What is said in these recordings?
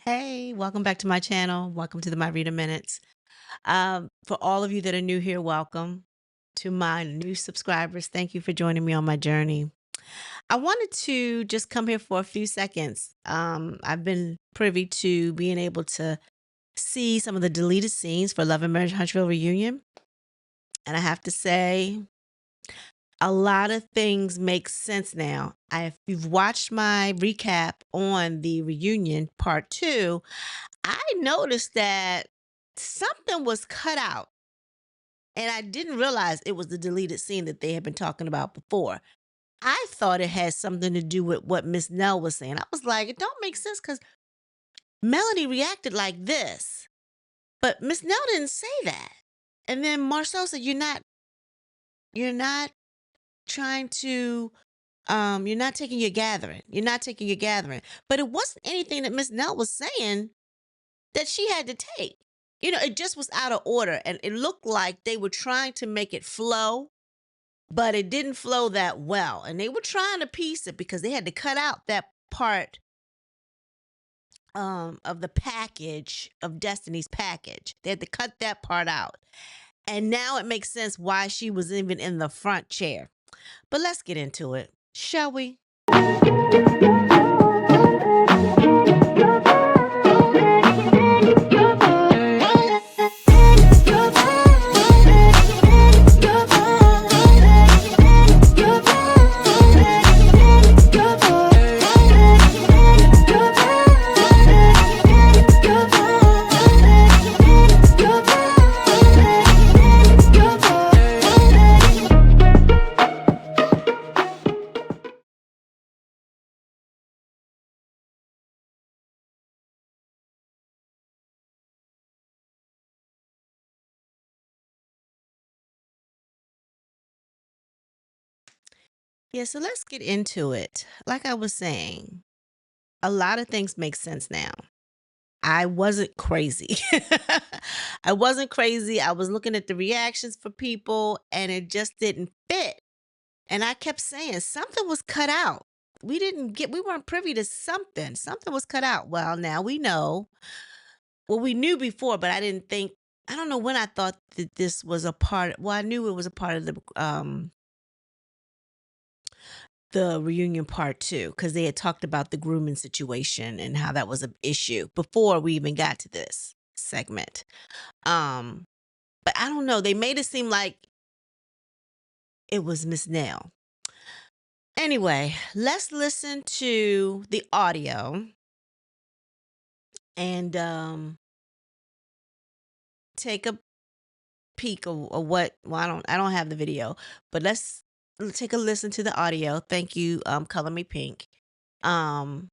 Hey, welcome back to my channel. Welcome to the My Reader Minutes. For all of you that are new here, welcome. To my new subscribers, thank you for joining me on my journey. I wanted to just come here for a few seconds. I've been privy to being able to see some of the deleted scenes for Love and Marriage Huntsville reunion. And I have to say, a lot of things make sense now. If you've watched my recap on the reunion part 2, I noticed that something was cut out, and I didn't realize it was the deleted scene that they had been talking about before. I thought it had something to do with what Miss Nell was saying. I was like, it don't make sense because Melody reacted like this, but Miss Nell didn't say that. And then Marcel said, you're not trying to, you're not taking your gathering. You're not taking your gathering. But it wasn't anything that Miss Nell was saying that she had to take. It just was out of order, and it looked like they were trying to make it flow, but it didn't flow that well. And they were trying to piece it because they had to cut out that part of the package of Destiny's package. They had to cut that part out. And now it makes sense why she was even in the front chair. But let's get into it, shall we? Yeah, so let's get into it. Like I was saying, a lot of things make sense now. I wasn't crazy. I wasn't crazy. I was looking at the reactions for people and it just didn't fit. And I kept saying something was cut out. We weren't privy to something. Something was cut out. Well, now we know. Well, we knew before, but I don't know when I thought that this was a part. Well, I knew it was a part of the reunion part 2 because they had talked about the grooming situation and how that was an issue before we even got to this segment. But I don't know. They made it seem like it was Miss Nell. Anyway, let's listen to the audio and take a peek of what. Well, I don't have the video, but let's take a listen to the audio. Thank you, Color Me Pink. And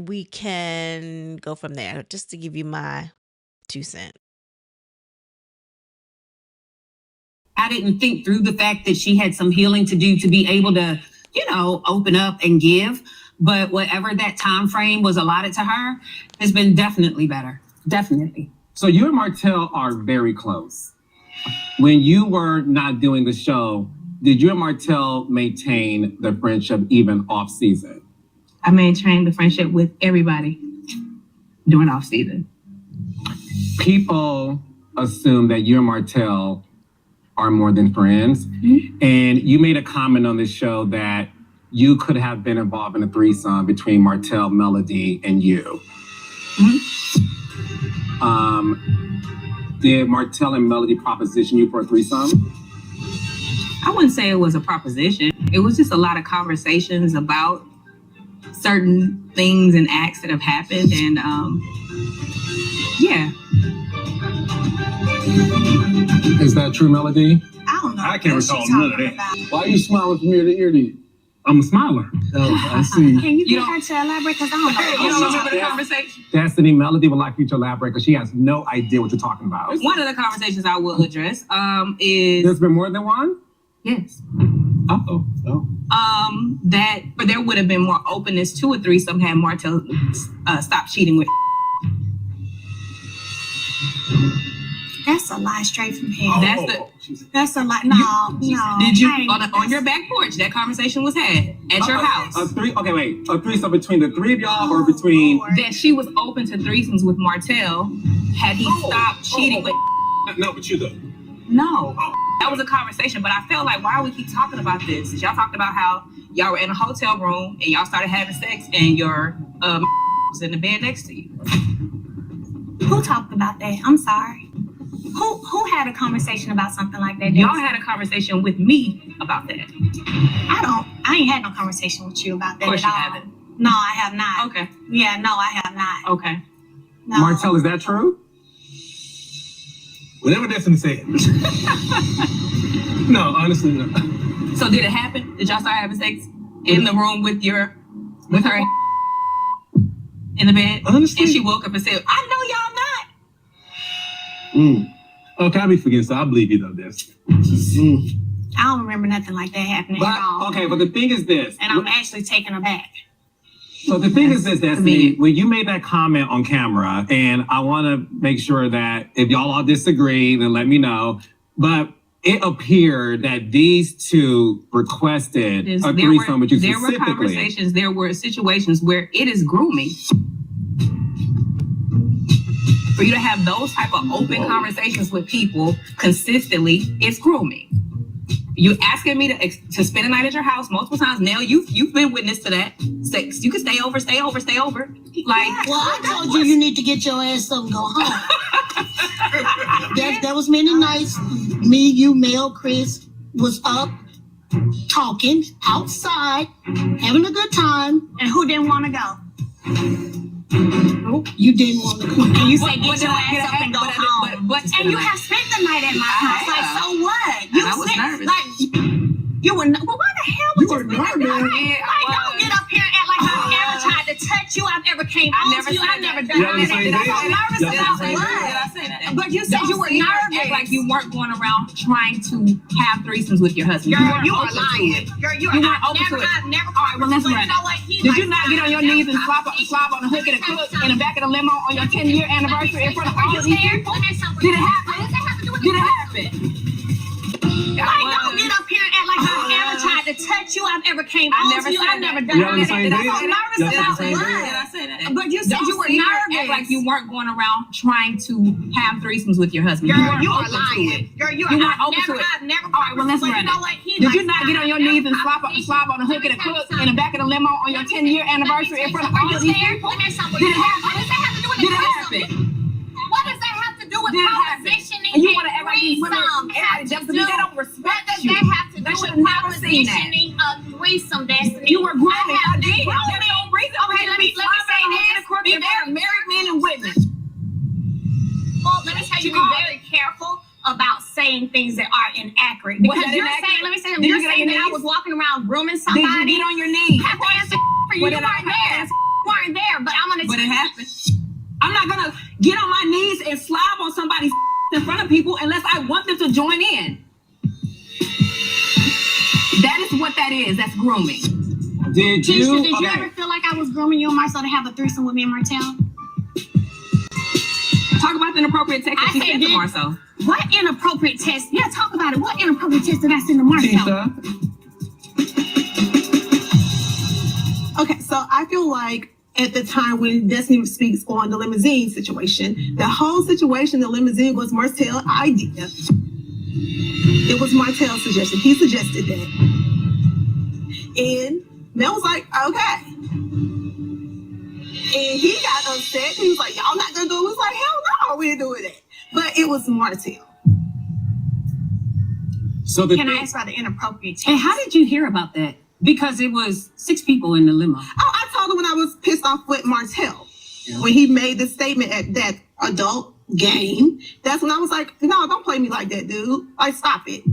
we can go from there. Just to give you my 2 cents. I didn't think through the fact that she had some healing to do to be able to, open up and give. But whatever that time frame was allotted to her has been definitely better. Definitely. So you and Martell are very close. When you were not doing the show, did you and Martell maintain the friendship even off season? I maintained the friendship with everybody during off season. People assume that you and Martell are more than friends. Mm-hmm. And you made a comment on this show that you could have been involved in a threesome between Martell, Melody, and you. Mm-hmm. Did Martell and Melody proposition you for a threesome? I wouldn't say it was a proposition. It was just a lot of conversations about certain things and acts that have happened. And yeah. Is that true, Melody? I don't know. I can't recall none of that. Why are you smiling from ear to ear to ear? I'm a smiler. Oh, I see. Can you get her to elaborate? Because I don't know. You don't remember the conversation? Destiny, Melody would like you to elaborate because she has no idea what you're talking about. One of the conversations I will address is... There's been more than one? Yes. Uh-oh. Oh. But there would have been more openness to a threesome had Martell stopped cheating with. That's a lie straight from hell. That's a lie. No. Did you on your back porch? That conversation was had at your house. A threesome between the three of y'all, or between that she was open to threesomes with Martell. Had he stopped cheating with? No, but you though. No, that was a conversation. But I felt like, why we keep talking about this? Y'all talked about how y'all were in a hotel room and y'all started having sex, and your was in the bed next to you. Who talked about that? I'm sorry. Who had a conversation about something like that? Y'all had a conversation with me about that. I ain't had no conversation with you about that. Of course at you all. haven't. No, I have not. Okay. Yeah, no, I have not. Okay. No. Martell, is that true? Whatever Destiny said. No, honestly, no. So did it happen? Did y'all start having sex in the room with her in the bed? Honestly? And she woke up and said, I know y'all not. Okay, I'll be forgetting, so I believe you though, Des. I don't remember nothing like that happening at all. Okay, but the thing is this. And I'm actually taken aback. So the thing is this, Destiny, when you made that comment on camera, and I want to make sure that if y'all all disagree, then let me know. But it appeared that these two requested a threesome with you specifically. There were conversations, there were situations where it is grooming. For you to have those type of open conversations with people consistently, it's grooming. You asking me to spend a night at your house multiple times. Now you've been witness to that. You can stay over. Like, well, I told you need to get your ass up and go home. that was many nights. Me, you, Mel, Chris was up talking outside, having a good time. And who didn't want to go? You didn't want to come. And you said get your ass up and go home. And you have spent the night at my house. Like, so what? I was nervous. You were well, why the hell was you were nervous? Don't get up here and act like I've ever tried to touch you. I've ever came on to you. I've never done that. I'm nervous about what? Did I say that? But you said you were nervous. Act like you weren't going around trying to have threesomes with your husband. You are lying. You weren't open to it. I've never. All right, well, let's run it. Did you not get on your knees and slop on the hook and a cook in the back of the limo on your 10-year anniversary in front of all these people? Did it happen? Did it happen? Don't get up here and act like I've ever tried to touch you. I've ever came on to you. I've never done that. I'm nervous about what? Did I say that? But you said you were nervous. Act like you weren't going around trying to have threesomes with your husband. You are lying. You weren't open to it. I've never. All right, well, let's run it. Did you not get on your knees and slop on the hook and a cook in the back of the limo on your 10-year anniversary in front of all these people? Did it happen? Did it happen? What does that have to do with positioning? And you want to act like these women, everybody jumps to me, they don't respect you. What does that have to do with positioning a threesome, Destiny? You were grooming. I did. There's Grooming. no reason for Okay, you to let be me say this. Be very married men and women. Well, let me tell you, be very careful about saying things that are inaccurate. Was Because that you're inaccurate? saying, let me say, Did you you're get on saying your that I knees? was walking around grooming Did somebody. you get on your knees? I have to answer for you. What You did I weren't there. ask? You weren't there, but I'm gonna. But it happened. I'm not gonna get on my knees and slob on somebody's in front of people unless I want them to join in. That is what that is. That's grooming. Did Keisha, you? did you ever feel like I was grooming you and Marcel to have a threesome with me and Martell? Talk about the inappropriate text that you sent to Marcel. What inappropriate text? Yeah, talk about it. What inappropriate text did I send to Marcel? Okay, so I feel like at the time when Destiny speaks on the limousine situation, the whole situation, the limousine was Martell's idea. It was Martell's suggestion. He suggested that. And Mel was like, okay. And he got upset. He was like, y'all not gonna do it? We was like, hell no, we ain't doing that. But it was Martell. So Can I ask about the inappropriate text? And how did you hear about that? Because it was 6 people in the limo. Oh, I told him when I was pissed off with Martell. When he made the statement at that adult game, that's when I was like, no, don't play me like that, dude. Like, stop it.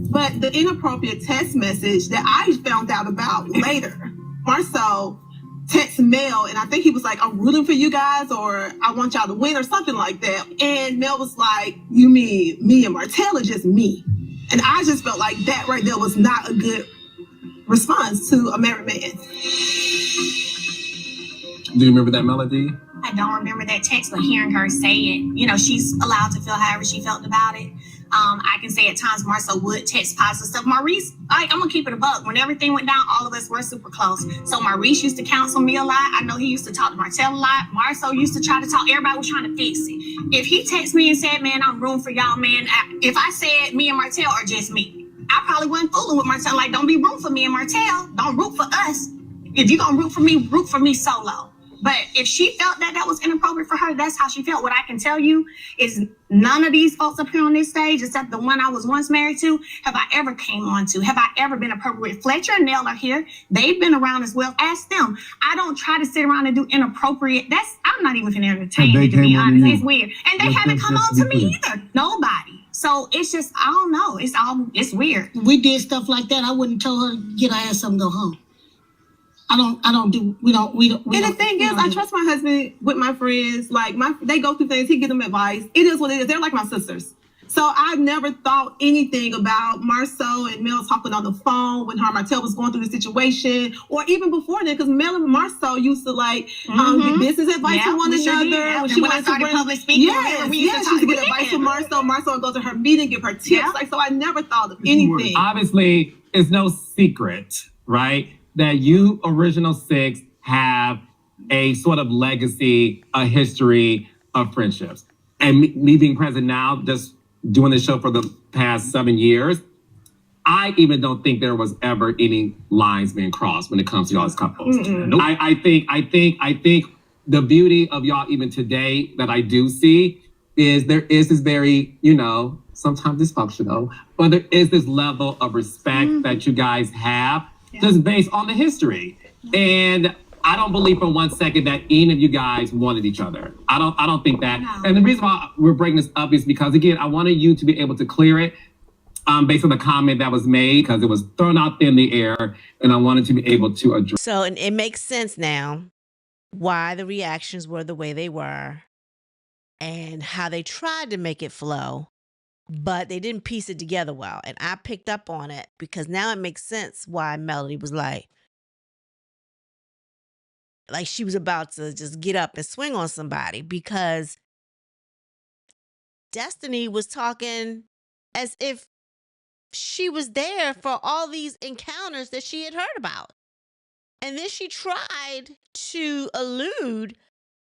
But the inappropriate text message that I found out about later, Marcel texted Mel, and I think he was like, I'm rooting for you guys, or I want y'all to win, or something like that. And Mel was like, you mean me and Martell, or just me? And I just felt like that right there was not a good response to a married man. Do you remember that melody? I I don't remember that text, but hearing her say it, you know, she's allowed to feel however she felt about it. I can say at times Marcel would text positive stuff. Maurice, I'm gonna keep it a buck. When everything went down, all of us were super close. So Maurice used to counsel me a lot. I know he used to talk to Martell a lot. Marcel used to try to talk. Everybody was trying to fix it. If he texted me and said, "Man, I'm rooting for y'all," man, if I said me and Martell are just me, I probably wasn't fooling with Martell. Like, don't be rooting for me and Martell. Don't root for us. If you're gonna root for me solo. But if she felt that that was inappropriate for her, that's how she felt. What I can tell you is none of these folks up here on this stage, except the one I was once married to, have I ever came on to. Have I ever been appropriate? Fletcher and Nell are here. They've been around as well. Ask them. I don't try to sit around and do inappropriate. I'm not even finna entertain it, to be honest. It's weird. And they haven't come on to me either. Nobody. So it's just, I don't know. It's weird. We did stuff like that. I wouldn't tell her to get her ass up and go home. We don't. And the thing is, I trust my husband with my friends. Like they go through things. He gives them advice. It is what it is. They're like my sisters. So I never thought anything about Marcel and Mel talking on the phone when her and Martell was going through the situation, or even before then, because Mel and Marcel used to get business advice from one another. When I started public speaking, she used to get advice from Marcel. Marcel would go to her meeting, give her tips. So I never thought of anything. Obviously, it's no secret, right, that you Original Six have a sort of legacy, a history of friendships. And me being present now, just doing this show for the past 7 years, I even don't think there was ever any lines being crossed when it comes to y'all as couples. Nope. I think the beauty of y'all even today that I do see is there is this very, sometimes dysfunctional, but there is this level of respect that you guys have just based on the history. And I don't believe for 1 second that any of you guys wanted each other. I don't think that. No. And the reason why we're bringing this up is because, again, I wanted you to be able to clear it based on the comment that was made, because it was thrown out in the air, and I wanted to be able to address. So it makes sense now why the reactions were the way they were and how they tried to make it flow, but they didn't piece it together well. And I picked up on it because now it makes sense why Melody was like she was about to just get up and swing on somebody, because Destiny was talking as if she was there for all these encounters that she had heard about. And then she tried to allude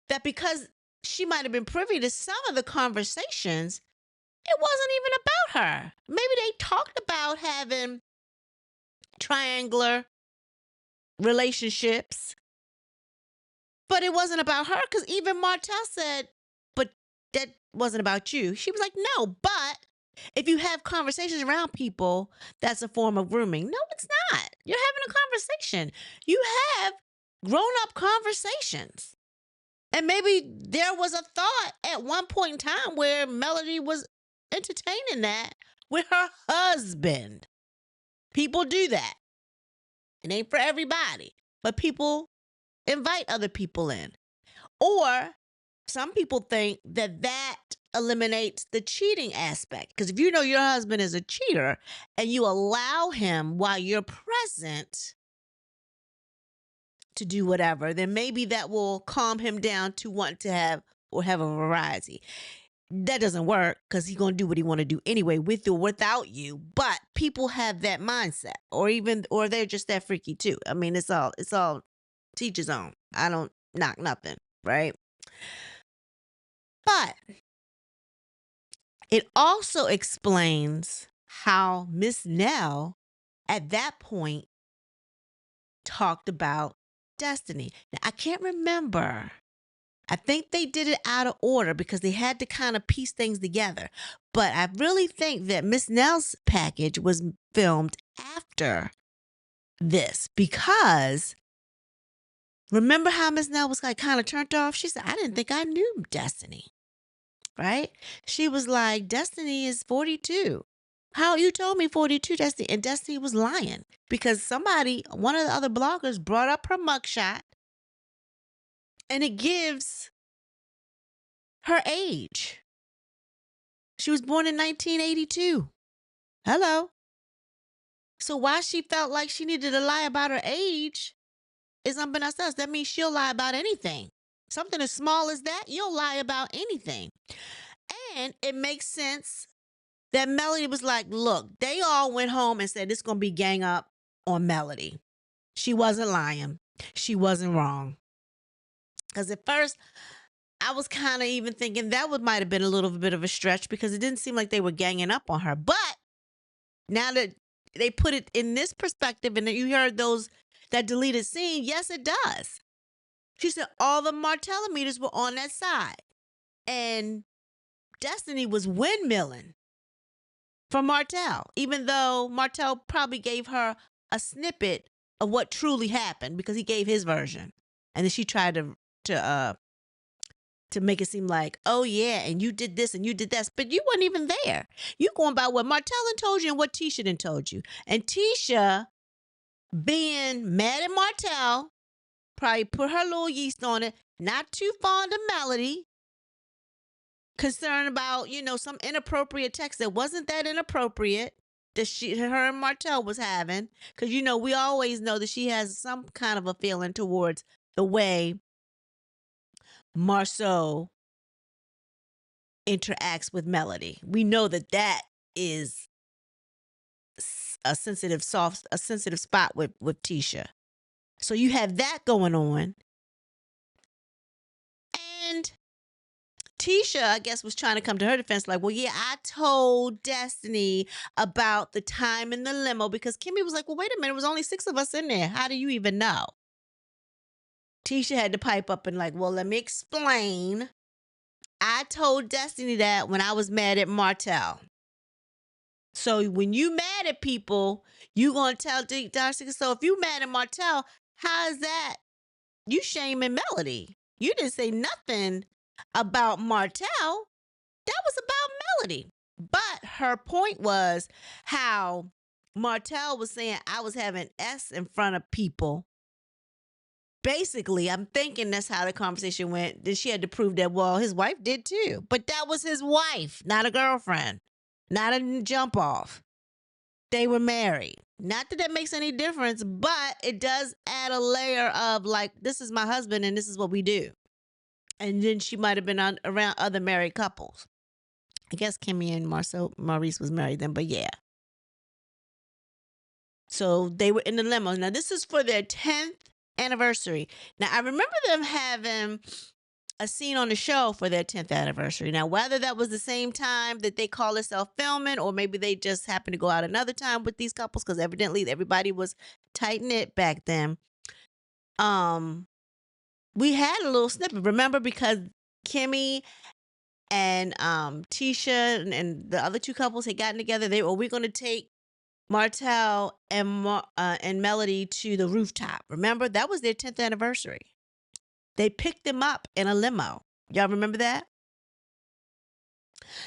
that because she might have been privy to some of the conversations, it wasn't even about her. Maybe they talked about having triangular relationships, but it wasn't about her, because even Martell said, but that wasn't about you. She was like, no, but if you have conversations around people, that's a form of grooming. No, it's not. You're having a conversation. You have grown-up conversations. And maybe there was a thought at one point in time where Melody was entertaining that with her husband. People do that. It ain't for everybody, but people invite other people in. Or some people think that eliminates the cheating aspect. Because if you know your husband is a cheater and you allow him while you're present to do whatever, then maybe that will calm him down to want to have a variety. That doesn't work, because he's going to do what he want to do anyway, with or without you. But people have that mindset, or they're just that freaky too. I mean, it's all teach his own. I don't knock nothing, right? But it also explains how Miss Nell at that point talked about Destiny. Now, I can't remember. I think they did it out of order because they had to kind of piece things together. But I really think that Miss Nell's package was filmed after this, because remember how Miss Nell was kind of turned off? She said, I didn't think I knew Destiny, right? She was like, Destiny is 42. How you told me 42, Destiny? And Destiny was lying, because one of the other bloggers brought up her mugshot, and it gives her age. She was born in 1982. Hello. So why she felt like she needed to lie about her age is unbeknownst to us. That means she'll lie about anything. Something as small as that, you'll lie about anything. And it makes sense that Melody was like, look, they all went home and said it's going to be gang up on Melody. She wasn't lying. She wasn't wrong. Because at first, I was kind of even thinking that might have been a little bit of a stretch because it didn't seem like they were ganging up on her. But now that they put it in this perspective and that you heard that deleted scene, yes, it does. She said all the Martella meters were on that side. And Destiny was windmilling for Martell, even though Martell probably gave her a snippet of what truly happened because he gave his version. And then she tried to make it seem like, oh yeah, and you did this and you did that, but you weren't even there. You going by what Martell told you and what Tisha done told you. And Tisha, being mad at Martell, probably put her little yeast on it, not too fond of Melody, concerned about, some inappropriate text that wasn't that inappropriate that her and Martell was having. Because, we always know that she has some kind of a feeling towards the way Marceau interacts with Melody. We know that is a sensitive spot with Tisha. So you have that going on. And Tisha, I guess, was trying to come to her defense like, well, yeah, I told Destiny about the time in the limo because Kimmy was like, well, wait a minute, it was only 6 of us in there. How do you even know? Tisha had to pipe up and like, well, let me explain. I told Destiny that when I was mad at Martell. So when you mad at people, you going to tell Darcy. So if you mad at Martell, how is that? You shaming Melody. You didn't say nothing about Martell. That was about Melody. But her point was how Martell was saying I was having S in front of people. Basically, I'm thinking that's how the conversation went. Then she had to prove that, well, his wife did too. But that was his wife, not a girlfriend, not a jump off. They were married. Not that makes any difference, but it does add a layer of like, this is my husband and this is what we do. And then she might have been around other married couples. I guess Kimmy and Maurice was married then, but yeah. So they were in the limo. Now, this is for their 10th anniversary. Now, I remember them having a scene on the show for their 10th anniversary. Now, whether that was the same time that they call themselves filming, or maybe they just happened to go out another time with these couples, because evidently everybody was tight-knit back then. We had a little snippet, remember, because Kimmy and Tisha and the other two couples had gotten together. We're going to take Martell and Melody to the rooftop. Remember, that was their 10th anniversary. They picked them up in a limo. Y'all remember that?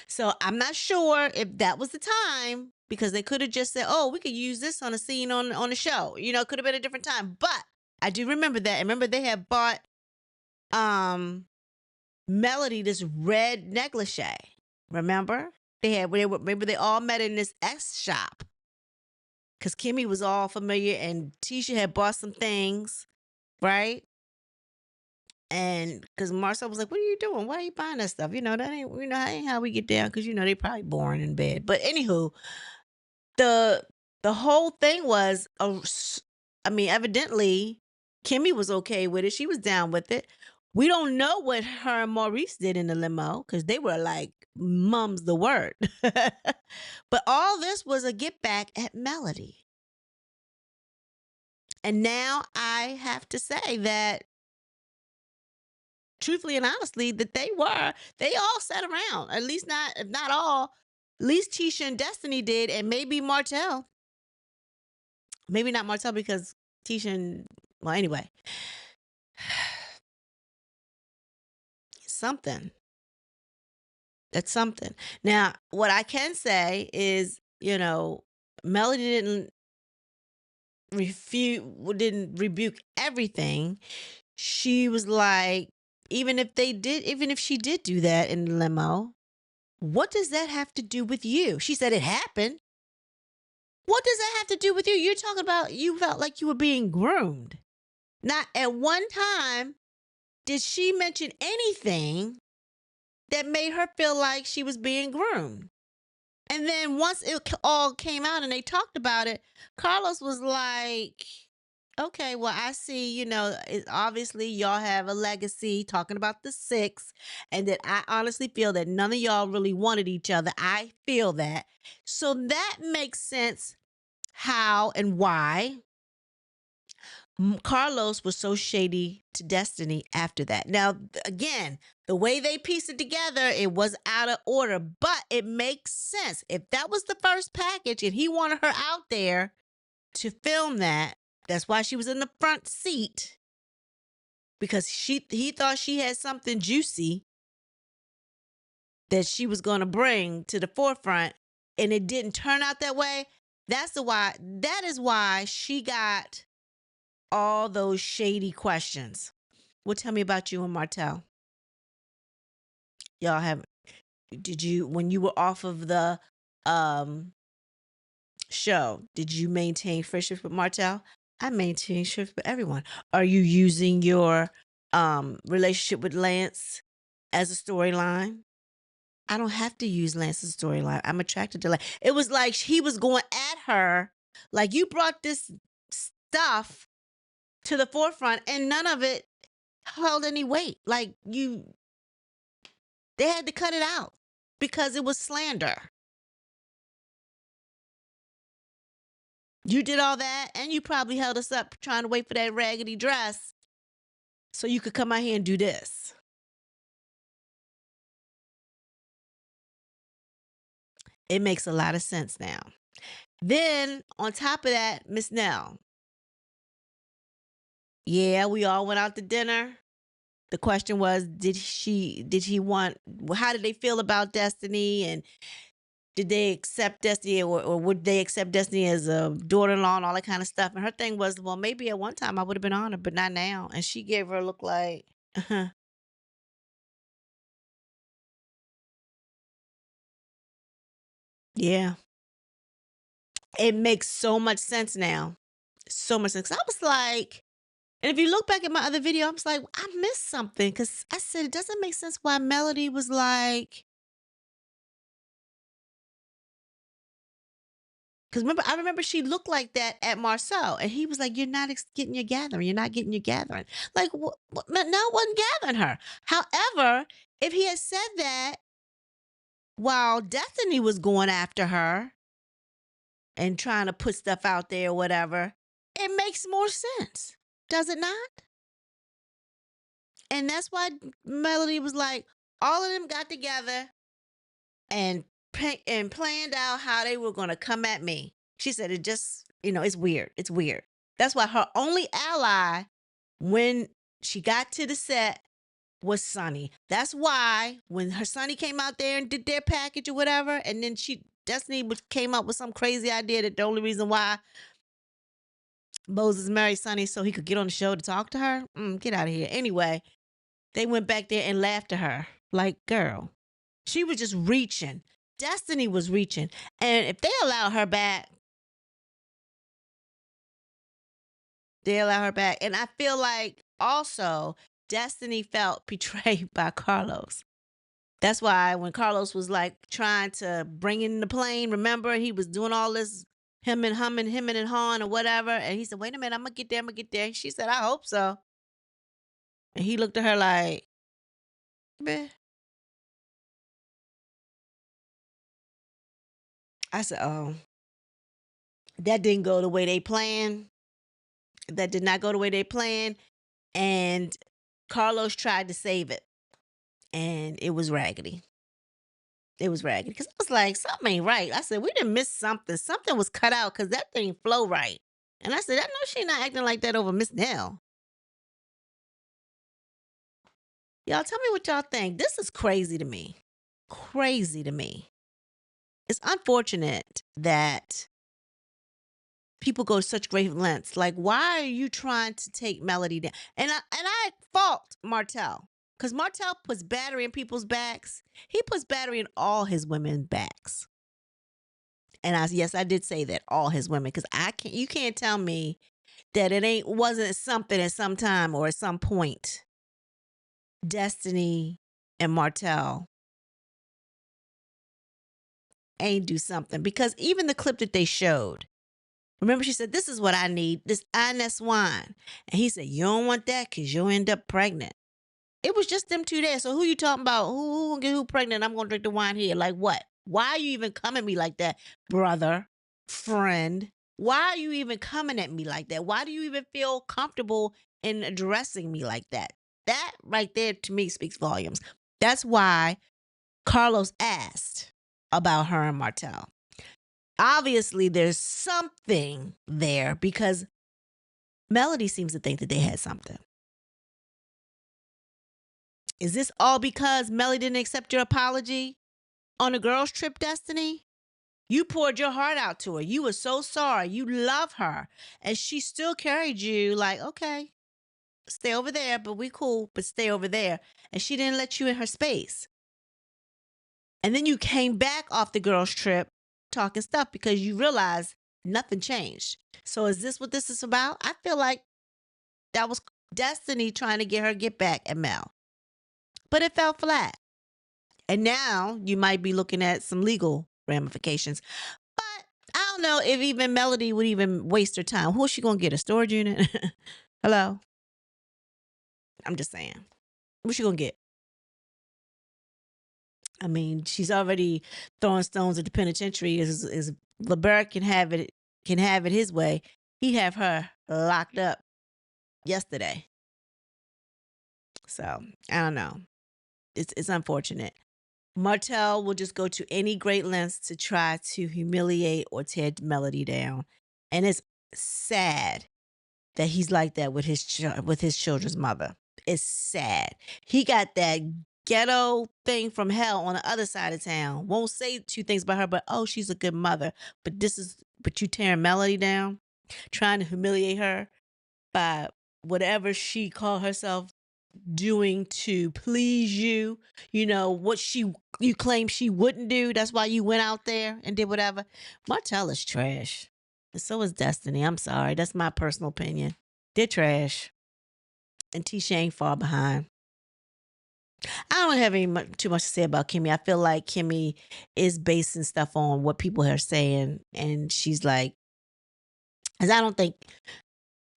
So I'm not sure if that was the time, because they could have just said, oh, we could use this on a scene on the show. It could have been a different time. But I do remember that. I remember they had bought Melody this red negligee. Remember? Maybe they all met in this S shop. Because Kimmy was all familiar and Tisha had bought some things, right? And because Marcel was like, what are you doing? Why are you buying that stuff? That ain't how we get down, because they probably boring in bed. But anywho, the whole thing was, evidently Kimmy was okay with it. She was down with it. We don't know what her and Maurice did in the limo, because they were like, mum's the word. But all this was a get back at Melody. And now I have to say that, truthfully and honestly, that they all sat around. At least if not all, at least Tisha and Destiny did, and maybe Martell. Maybe not Martell, because Tisha well, anyway. Something. That's something. Now, what I can say is, Melody didn't rebuke everything. She was like, even if she did do that in the limo, what does that have to do with you? She said it happened. What does that have to do with you? You're talking about you felt like you were being groomed. Not at one time did she mention anything that made her feel like she was being groomed? And then once it all came out and they talked about it, Carlos was like, okay, well, I see, obviously y'all have a legacy talking about the six, and that I honestly feel that none of y'all really wanted each other. I feel that. So that makes sense how and why Carlos was so shady to Destiny after that. Now, again, the way they pieced it together, it was out of order, but it makes sense. If that was the first package and he wanted her out there to film that, that's why she was in the front seat, because he thought she had something juicy that she was going to bring to the forefront, and it didn't turn out that way. That is why she got all those shady questions. Well, tell me about you and Martell. When you were off of the um show, did you maintain friendship with Martell? I maintain friendship with everyone. Are you using your relationship with Lance as a storyline? I don't have to use Lance's storyline. I'm attracted to Lance. It was like he was going at her, like, you brought this stuff to the forefront and none of it held any weight. Like, they had to cut it out because it was slander. You did all that, and you probably held us up trying to wait for that raggedy dress so you could come out here and do this. It makes a lot of sense now. Then, on top of that, Miss Nell. Yeah, we all went out to dinner. The question was, how did they feel about Destiny, and did they accept Destiny, or would they accept Destiny as a daughter-in-law and all that kind of stuff? And her thing was, well, maybe at one time I would have been honored, but not now. And she gave her a look like, yeah. It makes so much sense now. So much sense. I was like, and if you look back at my other video, I was like, I missed something, because I said it doesn't make sense why Melody was like, because I remember she looked like that at Marcel, and he was like, "You're not getting your gathering. You're not getting your gathering." Like, no one gathering her. However, if he had said that while Destiny was going after her and trying to put stuff out there or whatever, it makes more sense, does it not? And that's why Melody was like, all of them got together and planned out how they were going to come at me. She said it just, it's weird. It's weird. That's why her only ally when she got to the set was Sonny. That's why when her Sonny came out there and did their package or whatever, and then Destiny came up with some crazy idea that the only reason why Moses married Sonny so he could get on the show to talk to her. Get out of here. Anyway, they went back there and laughed at her. Like, girl, she was just reaching. Destiny was reaching. And if they allow her back, they allow her back. And I feel like also Destiny felt betrayed by Carlos. That's why when Carlos was like trying to bring in the plane, remember, he was doing all this him and hawing or whatever. And he said, wait a minute, I'm going to get there. She said, I hope so. And he looked at her like, meh. I said, oh, that didn't go the way they planned. That did not go the way they planned. And Carlos tried to save it. And it was raggedy. It was raggedy. Because I was like, something ain't right. I said, we didn't miss something. Something was cut out because that thing flow right. And I said, I know she not acting like that over Miss Nell. Y'all tell me what y'all think. This is crazy to me. Crazy to me. It's unfortunate that people go to such great lengths. Like, why are you trying to take Melody down? And I fault Martell, because Martell puts battery in people's backs. He puts battery in all his women's backs. And I did say that, all his women, because you can't tell me that it wasn't something at some time or at some point Destiny and Martell ain't do something, because even the clip that they showed, remember she said, this is what I need, this Ines wine. And he said, you don't want that because you'll end up pregnant. It was just them two there. So who you talking about? Who gonna get who pregnant? I'm gonna drink the wine here. Like what? Why are you even coming at me like that, brother, friend? Why are you even coming at me like that? Why do you even feel comfortable in addressing me like that? That right there to me speaks volumes. That's why Carlos asked about her and Martell. Obviously, there's something there because Melody seems to think that they had something. Is this all because Melody didn't accept your apology on a girls' trip, Destiny? You poured your heart out to her. You were so sorry. You love her. And she still carried you like, okay, stay over there, but we cool, but stay over there. And she didn't let you in her space. And then you came back off the girls' trip talking stuff because you realized nothing changed. So is this what this is about? I feel like that was Destiny trying to get her get back at Mel. But it fell flat. And now you might be looking at some legal ramifications. But I don't know if even Melody would even waste her time. Who's she going to get? A storage unit? Hello? I'm just saying. What's she going to get? I mean, she's already throwing stones at the penitentiary. Is LeBert can have it his way. He'd have her locked up yesterday. So I don't know. It's unfortunate. Martell will just go to any great lengths to try to humiliate or tear Melody down, and it's sad that he's like that with his children's mother. It's sad. He got that ghetto thing from hell on the other side of town. Won't say two things about her, but oh, she's a good mother. But you tearing Melody down, trying to humiliate her by whatever she called herself doing to please you. You know what you claim she wouldn't do. That's why you went out there and did whatever. Martell is trash. And so is Destiny. I'm sorry. That's my personal opinion. They're trash. And Tisha ain't far behind. I don't have too much to say about Kimmy. I feel like Kimmy is basing stuff on what people are saying. And she's like, as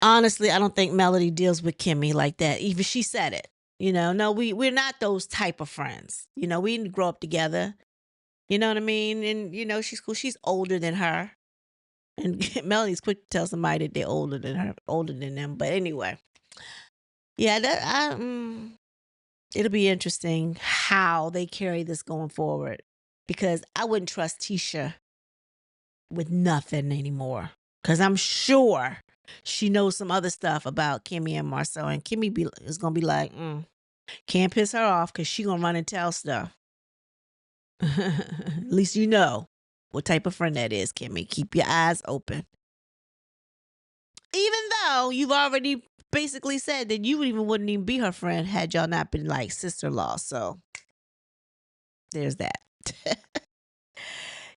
honestly, I don't think Melody deals with Kimmy like that. Even she said it. You know, no, we're not those type of friends. You know, we didn't grow up together. You know what I mean? And, you know, she's cool. She's older than her. And Melody's quick to tell somebody that they're older than her, older than them. But anyway, yeah, it'll be interesting how they carry this going forward, because I wouldn't trust Tisha with nothing anymore, because I'm sure she knows some other stuff about Kimmy and Marcel, and Kimmy is gonna be like, can't piss her off because she gonna run and tell stuff. At least you know what type of friend that is, Kimmy. Keep your eyes open. Even though you've already basically said that you wouldn't even be her friend had y'all not been like sister-in-law. So there's that.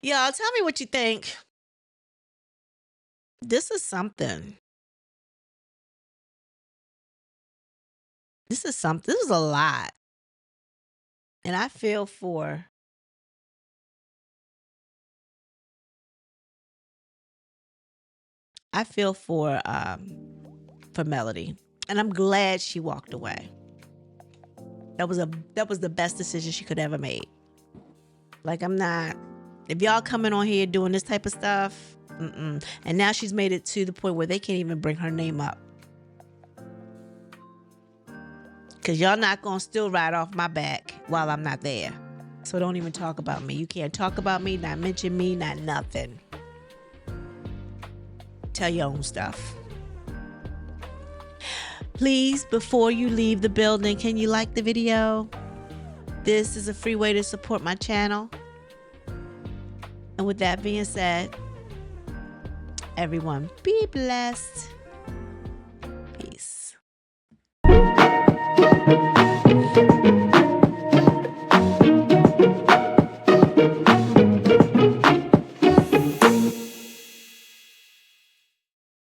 Y'all, tell me what you think. This is something. This is a lot. And I feel for Melody. And I'm glad she walked away. That was the best decision she could ever made. Like, if y'all coming on here doing this type of stuff, and now she's made it to the point where they can't even bring her name up. Because y'all not going to still ride off my back while I'm not there. So don't even talk about me. You can't talk about me, not mention me, not nothing. Tell your own stuff. Please, before you leave the building, can you like the video? This is a free way to support my channel. And with that being said, everyone, be blessed.